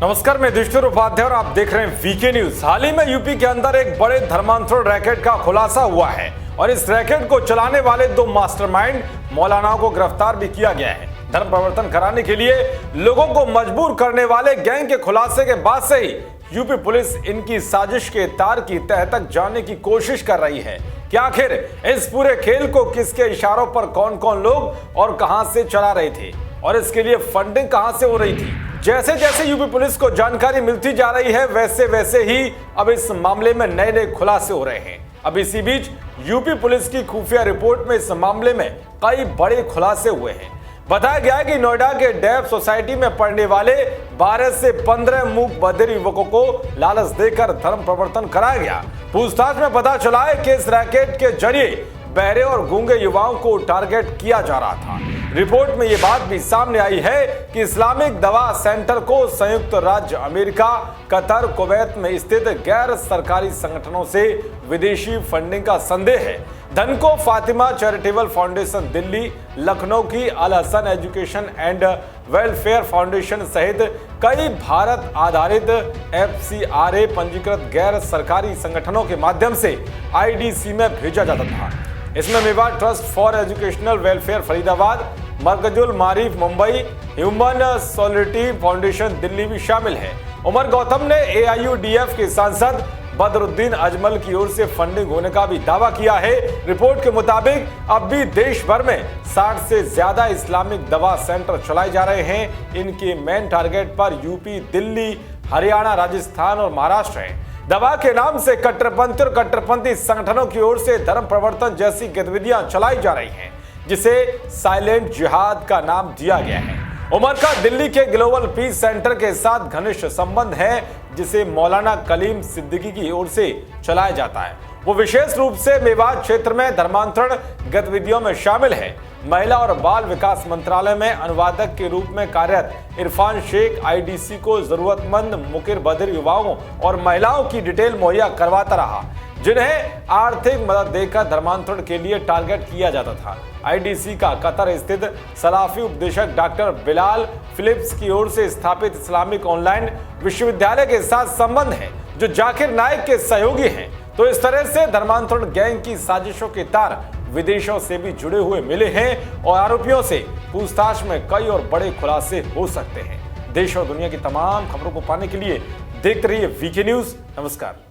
नमस्कार, मैं युधिष्ठिर उपाध्याय और आप देख रहे हैं वीके न्यूज। हाल ही में यूपी के अंदर एक बड़े धर्मांतरण रैकेट का खुलासा हुआ है और इस रैकेट को चलाने वाले दो मास्टरमाइंड मौलानाओं को गिरफ्तार भी किया गया है। धर्म परिवर्तन कराने के लिए लोगों को मजबूर करने वाले गैंग के खुलासे के बाद से ही यूपी पुलिस इनकी साजिश के तार की तह तक जानने की कोशिश कर रही है कि आखिर इस पूरे खेल को किसके इशारों पर कौन कौन लोग और कहां से चला रहे थे और इसके लिए फंडिंग कहां से हो रही थी। जैसे जैसे यूपी पुलिस को जानकारी मिलती जा रही है वैसे वैसे ही अब इस मामले में नए नए खुलासे हो रहे हैं। अब इसी बीच यूपी पुलिस की खुफिया रिपोर्ट में इस मामले में कई बड़े खुलासे हुए हैं। बताया गया है कि नोएडा के डैब सोसाइटी में पढ़ने वाले 12 से 15 मूक बधिर युवकों को लालच देकर धर्म परिवर्तन कराया गया। पूछताछ में पता चला है कि इस रैकेट के जरिए बहरे और गूंगे युवाओं को टारगेट किया जा रहा था। रिपोर्ट में यह बात भी सामने आई है कि इस्लामिक दवा सेंटर को संयुक्त राज्य अमेरिका, कतर, कुवैत में स्थित गैर सरकारी संगठनों से विदेशी फंडिंग का संदेह है। धन को फातिमा चैरिटेबल फाउंडेशन दिल्ली, लखनऊ की Al Hasan education and welfare foundation सहित कई भारत आधारित FCRA पंजीकृत गैर सरकारी संगठनों के माध्यम से IDC में भेजा जाता था। इसमें Mewar trust for educational welfare Faridabad, Markazul Marif Mumbai, human solidarity foundation Delhi भी शामिल है। उमर गौतम ने AIUDF के सांसद बदरुद्दीन अजमल की ओर से फंडिंग होने का भी दावा किया है। रिपोर्ट के मुताबिक अब भी देश भर में 60 से ज्यादा इस्लामिक दवा सेंटर चलाए जा रहे हैं। इनके मेन टारगेट पर यूपी, दिल्ली, हरियाणा, राजस्थान और महाराष्ट्र है। दवा के नाम से कट्टरपंथी और कट्टरपंथी संगठनों की ओर से धर्म परिवर्तन जैसी गतिविधियां चलाई जा रही हैं, जिसे साइलेंट जिहाद का नाम दिया गया है। उमर का दिल्ली के ग्लोबल पीस सेंटर के साथ घनिष्ठ संबंध है, जिसे मौलाना कलीम सिद्दीकी की ओर से चलाया जाता है। वो विशेष रूप से मेवाड़ क्षेत्र में धर्मांतरण गतिविधियों में शामिल है। महिला और बाल विकास मंत्रालय में अनुवादक के रूप में कार्यरत इरफान शेख IDC को जरूरतमंद मुकिर बधिर युवाओं और महिलाओं की डिटेल मुहैया करवाता रहा, जिन्हें आर्थिक मदद देकर धर्मांतरण के लिए टारगेट किया जाता था। IDC का कतर स्थित सलाफी उपदेशक डॉक्टर बिलाल फिलिप्स की ओर से स्थापित इस्लामिक ऑनलाइन विश्वविद्यालय के साथ संबंध है, जो जाकिर नाइक के सहयोगी हैं। तो इस तरह से धर्मांतरण गैंग की साजिशों के तार विदेशों से भी जुड़े हुए मिले हैं और आरोपियों से पूछताछ में कई और बड़े खुलासे हो सकते हैं। देश और दुनिया की तमाम खबरों को पाने के लिए देखते रहिए वीके न्यूज। नमस्कार।